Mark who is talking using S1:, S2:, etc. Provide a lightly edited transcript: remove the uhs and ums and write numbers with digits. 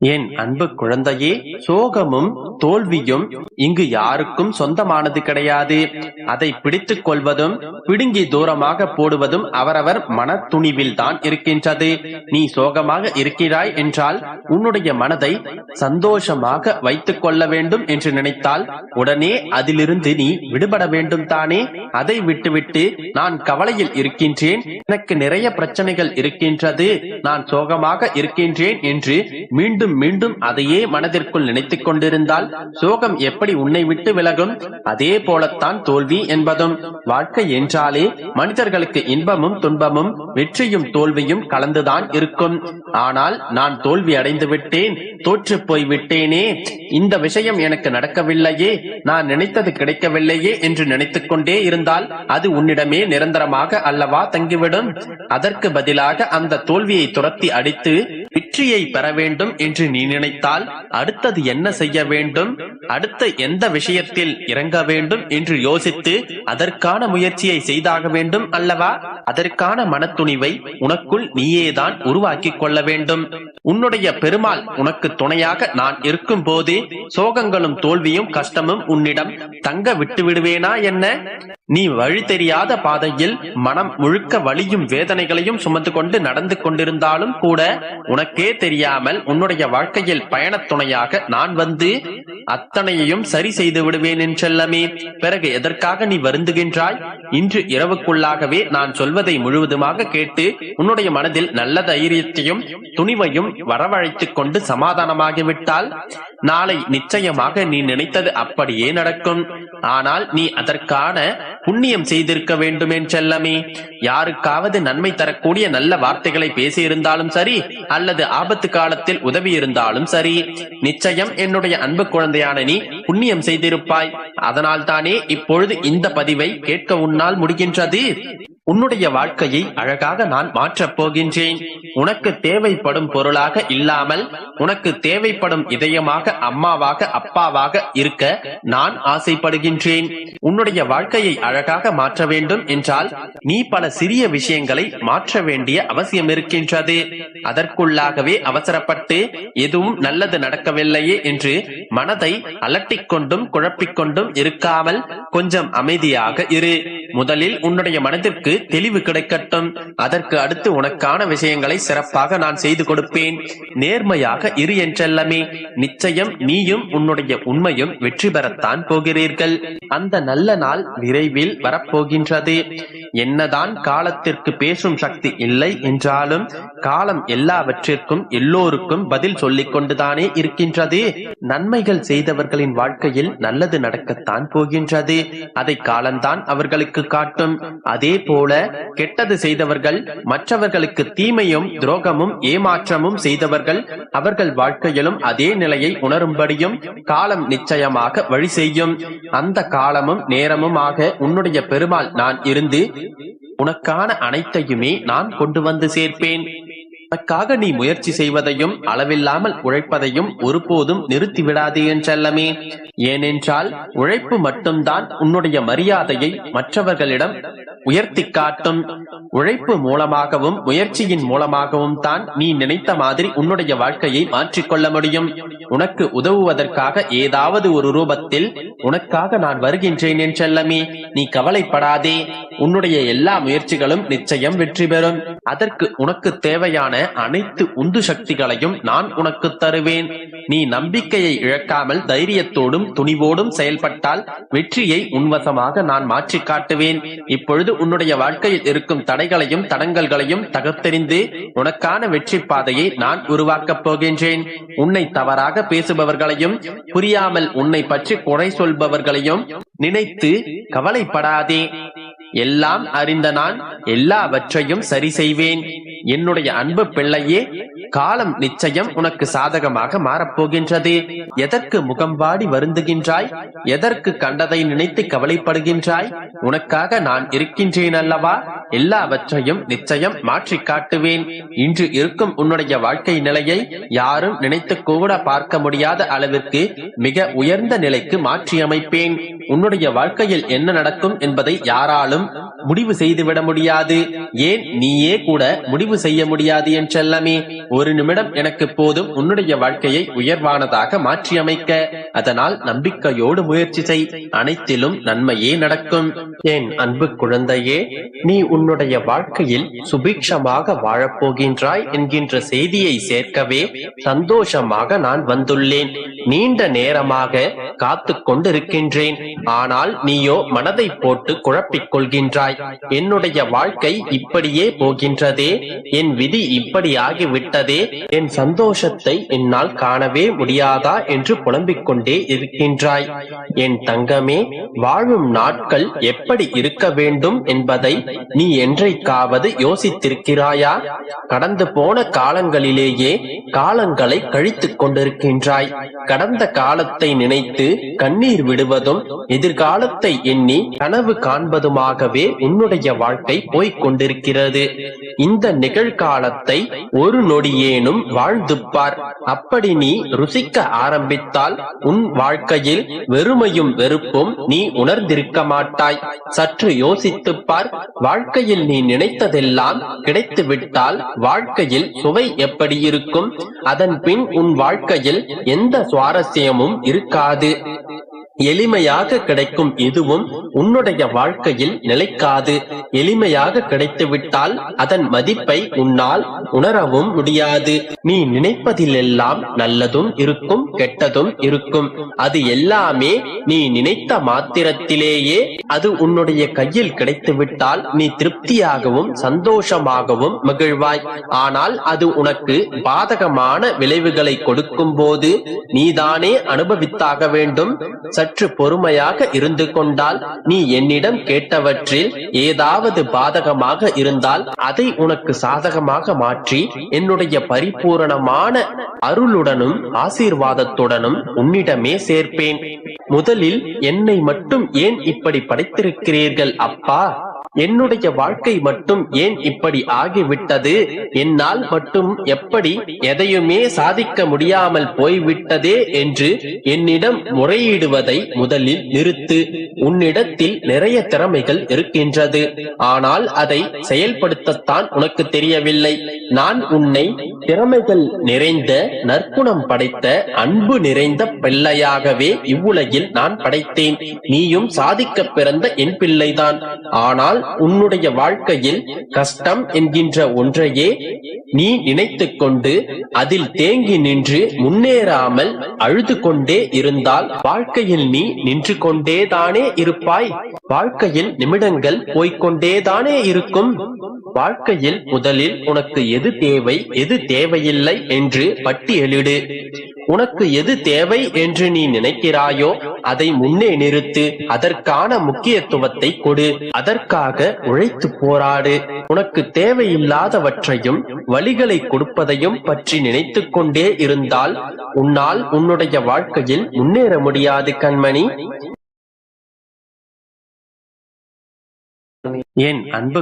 S1: என் அன்பு குழந்தையே, சோகமும் தோல்வியும் இங்கு யாருக்கும் சொந்தமானது கிடையாது. அதை பிடித்துக் கொள்வதும் பிடுங்கி தூரமாக போடுவதும் அவரவர் மன துணிவில் தான் இருக்கின்றது. நீ சோகமாக இருக்கிறாய் என்றால் உன்னுடைய மனதை சந்தோஷமாக வைத்துக் கொள்ள வேண்டும் என்று நினைத்தால் உடனே அதிலிருந்து நீ விடுபட வேண்டும் தானே. அதை விட்டுவிட்டு நான் கவலையில் இருக்கின்றேன், எனக்கு நிறைய பிரச்சனைகள் இருக்கின்றது, நான் சோகமாக இருக்கின்றேன் என்று மீண்டும் மீண்டும் அதையே மனதிற்குள் நினைத்துக் கொண்டிருந்தால் சோகம் எப்படி உன்னை விட்டு விலகும்? அதே போலத்தான் தோல்வி என்பதும். வாழ்க்கை என்றாலே மனிதர்களுக்கு இன்பமும் துன்பமும் வெற்றியும் தோல்வியும் கலந்துதான் இருக்கும். ஆனால் நான் தோல்வி அடைந்து விட்டேன், தோற்று போய் விட்டேனே, இந்த விஷயம் எனக்கு நடக்கவில்லையே, நான் நினைத்தது கிடைக்கவில்லையே என்று நினைத்துக் கொண்டே இருந்தால் அது உன்னிடமே நிரந்தரமாக அல்லவா தங்கிவிடும். அதற்கு பதிலாக அந்த தோல்வியை துரத்தி அடித்து வெற்றியை பெற வேண்டும் என்று நீ நினைத்தால் அடுத்தது என்ன செய்ய வேண்டும், அடுத்த எந்த விஷயத்தில் இறங்க வேண்டும் என்று யோசித்து அதற்கான முயற்சியை செய்தாக வேண்டும் அல்லவா? அதற்கான மனத்துணிவை உனக்குள் நீயேதான் உருவாக்கிக் கொள்ள வேண்டும். உன்னுடைய பெருமாள் உனக்கு துணையாக நான் இருக்கும் போதே சோகங்களும் தோல்வியும் கஷ்டமும் உன்னிடம் தங்க விட்டு விடுவேனா என்ன? நீ வழி தெரியாத பாதையில் மனம் முழுக்க வலியும் வேதனைகளையும் சுமந்து கொண்டு நடந்து கொண்டிருந்தாலும் கூட உனக்கே தெரியாமல் உன்னுடைய வாழ்க்கையில் பயணத் துணையாக நான் வந்து அத்தனையையும் சரி செய்து விடுவேன் என்றெல்லாமே. பிறகு எதற்காக நீ வருந்துகின்றாய்? இன்று இரவுக்குள்ளாகவே நான் சொல்வதை முழுவதுமாக கேட்டு உன்னுடைய மனதில் நல்ல தைரியத்தையும் துணிவையும் வரவழைத்துக் கொண்டு சமாதானமாகிவிட்டால் நாளை நிச்சயமாக நீ நினைத்தது அப்படியே நடக்கும். ஆனால் நீ அதற்கான புண்ணியம் செய்திருக்க வேண்டும் என்றெல்லாமே. யாருக்காவது நன்மை தரக்கூடிய நல்ல வார்த்தைகளை பேசியிருந்தாலும் சரி, அல்லது ஆபத்து காலத்தில் உதவி இருந்தாலும் சரி, நிச்சயம் என்னுடைய அன்பு குழந்தையான நீ புண்ணியம் செய்திருப்பாய். அதனால் தானே இப்பொழுது இந்த பதிவை கேட்க உன்னால் முடிகின்றது. உன்னுடைய வாழ்க்கையை அழகாக நான் மாற்றப் போகின்றேன். உனக்கு தேவைப்படும் பொருளாக இல்லாமல் உனக்கு தேவைப்படும் இதயமாக, அம்மாவாக, அப்பாவாக இருக்க நான் ஆசைப்படுகின்றேன். உன்னுடைய வாழ்க்கையை அழகாக மாற்ற வேண்டும் என்றால் நீ பல சிறிய விஷயங்களை மாற்ற வேண்டிய அவசியம் இருக்கின்றது. அதற்குள்ளாகவே அவசரப்பட்டு எதுவும் நல்லது நடக்கவில்லையே என்று மனதை அலட்டிக் கொண்டும் குழப்பிக்கொண்டும் இருக்காமல் கொஞ்சம் அமைதியாக இரு. முதலில் உன்னுடைய மனதிற்கு தெளிவு கிடைக்கட்டும். அதற்கு அடுத்து உனக்கான விஷயங்களை சிறப்பாக நான் செய்து கொடுப்பேன். நேர்மையாக இரு என்றெல்லாமே. நிச்சயம் நீயும் உன்னுடைய உண்மையும் வெற்றி பெறத்தான் போகிறீர்கள். அந்த நல்ல நாள் விரைவில் வரப்போகின்றது. என்னதான் காலத்திற்கு பேசும் சக்தி இல்லை என்றாலும் காலம் எல்லாவற்றிற்கும் எல்லோருக்கும் பதில் சொல்லிக் கொண்டுதானே இருக்கின்றது. நன்மைகள் செய்தவர்களின் வாழ்க்கையில் நல்லது நடக்கத்தான் போகின்றது. அதை காலம்தான் அவர்களுக்கு காட்டும். அதே போல கெட்டது செய்தவர்கள், மற்றவர்களுக்கு தீமையும் துரோகமும் ஏமாற்றமும் செய்தவர்கள், அவர்கள் வாழ்க்கையிலும் அதே நிலையை உணரும்படியும் காலம் நிச்சயமாக வழி செய்யும். அந்த காலமும் நேரமும் ஆக உன்னுடைய பெருமாள் நான் இருந்து உனக்கான அனைத்தையுமே நான் கொண்டு வந்து சேர்ப்பேன். உனக்காக நீ முயற்சி செய்வதையும் அளவில்லாமல் உழைப்பதையும் ஒருபோதும் நிறுத்திவிடாதே என்றெல்லாமே. ஏனென்றால் உழைப்பு மட்டும்தான் உன்னுடைய மரியாதையை மற்றவர்களிடம் உயர்த்தி காட்டும். உழைப்பு மூலமாகவும் முயற்சியின் மூலமாகவும் தான் நீ நினைத்த மாதிரி உன்னுடைய வாழ்க்கையை மாற்றிக்கொள்ள முடியும். உனக்கு உதவுவதற்காக ஏதாவது ஒரு ரூபத்தில் உனக்காக நான் வருகின்றேன் என்றெல்லாமே. நீ கவலைப்படாதே. உன்னுடைய எல்லா முயற்சிகளும் நிச்சயம் வெற்றி பெறும். அதற்கு உனக்கு தேவையான அனைத்து உந்து சக்திகளையும் நான் உனக்கு தருவேன். நீ நம்பிக்கையை இழக்காமல் தைரியத்தோடும் துணிவோடும் செயல்பட்டால் வெற்றியை உன்வசமாக நான் மாற்றி காட்டுவேன். இப்பொழுது உன்னுடைய வாழ்க்கையில் இருக்கும் தடைகளையும் தடங்கல்களையும் தகர்த்தெறிந்து உனக்கான வெற்றி பாதையை நான் உருவாக்கப் போகின்றேன். உன்னை தவறாக பேசுபவர்களையும் புரியாமல் உன்னை பற்றி குறை சொல்பவர்களையும் நினைத்து கவலைப்படாதே. எல்லாம் அறிந்த நான் எல்லாவற்றையும் சரி செய்வேன். என்னுடைய அன்பு பிள்ளையே, காலம் நிச்சயம் உனக்கு சாதகமாக மாறப்போகின்றது. எதற்கு முகம்பாடி வருந்துகின்றாய்? எதற்கு கண்டதை நினைத்து கவலைப்படுகின்றாய்? உனக்காக நான் இருக்கின்றேன் அல்லவா? எல்லாவற்றையும் நிச்சயம் மாற்றி காட்டுவேன். இன்று இருக்கும் உன்னுடைய வாழ்க்கை நிலையை யாரும் நினைத்து கூட பார்க்க முடியாத அளவிற்கு மிக உயர்ந்த நிலைக்கு மாற்றி அமைப்பேன். உன்னுடைய வாழ்க்கையில் என்ன நடக்கும் என்பதை யாராலும் முடிவு செய்துவிட முடியாது. ஏன் நீயே கூட முடிவு செய்ய முடியாது என் செல்லமே. ஒரு நிமிடம் எனக்கு போதும் உன்னுடைய வாழ்க்கையை உயர்வானதாக மாற்றி அமைக்க. அதனால் நம்பிக்கையோடு முயற்சி செய், அனைத்திலும் நன்மையே நடக்கும். என் அன்பு குழந்தையே, நீ உன்னுடைய வாழ்க்கையில் சுபிக்ஷமாக வாழப்போகின்றாய் என்கின்ற செய்தியை சேர்க்கவே சந்தோஷமாக நான் வந்துள்ளேன். நீண்ட நேரமாக காத்து கொண்டிருக்கின்றேன். ஆனால் நீயோ மனதை போட்டு குழப்பிக் கொள்கின்றாய். என்னுடைய வாழ்க்கை இப்படியே போகின்றதே, என் விதி இப்படி ஆகிவிட்டதே, என் சந்தோஷத்தை என்னால் காணவே முடியாதா என்று புலம்பிக் கொண்டே இருக்கின்றாய். என் தங்கமே, வாழும் நாட்கள் எப்படி இருக்க வேண்டும் என்பதை நீ என்றைக்காவது யோசித்திருக்கிறாயா? கடந்து போன காலங்களிலேயே காலங்களை கழித்துக் கொண்டிருக்கின்றாய். கடந்த காலத்தை நினைத்து கண்ணீர் விடுவதும் எதிர்காலத்தை எண்ணி கனவு காண்பதுமாகவே உன்னுடைய வாழ்க்கை போய்க் கொண்டிருக்கிறது. இந்த நிகழ்காலத்தை ஒரு நொடியேனும் வாழ்ந்து பார். அப்படி நீ ருசிக்க ஆரம்பித்தால் உன் வாழ்க்கையில் வெறுமையும் வெறுப்பும் நீ உணர்ந்திருக்க மாட்டாய். சற்று யோசித்துப் பார். வாழ்க்கையில் நீ நினைத்ததெல்லாம் கிடைத்து விட்டால் வாழ்க்கையில் சுவை எப்படி இருக்கும்? அதன் பின் உன் வாழ்க்கையில் எந்த சுவாரஸ்யமும் இருக்காது. எளிமையாக கிடைக்கும் எதுவும் உன்னுடைய வாழ்க்கையில் நிலைக்காது. எளிமையாக கிடைத்துவிட்டால் அதன் மதிப்பை உன்னால் உணரவும் முடியாது. நீ நினைப்பதிலெல்லாம் நல்லதும் இருக்கும், கெட்டதும் இருக்கும். அது எல்லாமே நீ நினைத்த மாத்திரத்திலேயே அது உன்னுடைய கையில் கிடைத்துவிட்டால் நீ திருப்தியாகவும் சந்தோஷமாகவும் மகிழ்வாய். ஆனால் அது உனக்கு பாதகமான விளைவுகளை கொடுக்கும் போது நீதானே அனுபவித்தாக வேண்டும். சற்று பொறுமையாக இருந்து கொண்டால் நீ என்னிடம் கேட்டவற்றில் ஏதாவது பாதகமாக இருந்தால் அதை உனக்கு சாதகமாக மாற்றி என்னுடைய பரிபூரணமான அருளுடனும் ஆசீர்வாதத்துடனும் உன்னிடமே சேர்ப்பேன். முதலில் என்னை மட்டும் ஏன் இப்படி படைத்திருக்கிறீர்கள் அப்பா? என்னுடைய வாழ்க்கை மட்டும் ஏன் இப்படி ஆகிவிட்டது? என்னால் மட்டும் எப்படி எதையுமே சாதிக்க முடியாமல் போய்விட்டதே என்று என்னிடம் முறையிடுவதை முதலில் நிறுத்து. உன்னிடத்தில் நிறைய திறமைகள் இருக்கின்றது. ஆனால் அதை செயல்படுத்தத்தான் உனக்கு தெரியவில்லை. நான் உன்னை திறமைகள் நிறைந்த, நற்குணம் படைத்த, அன்பு நிறைந்த பிள்ளையாகவே இவ்வுலகில் நான் படைத்தேன். நீயும் சாதிக்க பிறந்த என் பிள்ளைதான். ஆனால் உன்னுடைய வாழ்க்கையில் கஷ்டம் என்கின்ற ஒன்றையே நீ நினைத்துக் கொண்டு அதில் தேங்கி நின்று முன்னேறாமல் அழுது கொண்டே இருந்தால் வாழ்க்கையில் நீ நின்று கொண்டேதானே இருப்பாய். வாழ்க்கையில் நிமிடங்கள் போய்கொண்டேதானே இருக்கும். வாழ்க்கையில் முதலில் உனக்கு எது தேவை, எது தேவையில்லை என்று பட்டியலிடு. உனக்கு எது தேவை என்று நீ நினைக்கிறாயோ அதை முன்னே நிறுத்து. அதற்கான முக்கியத்துவத்தை கொடு. அதற்காக உழைத்து போராடு. உனக்கு தேவையில்லாதவற்றையும் வழிகளை கொடுப்பதையும் பற்றி நினைத்துக் கொண்டே இருந்தால் உன்னால் உன்னுடைய வாழ்க்கையில் முன்னேற முடியாது கண்மணி. என் அன்பு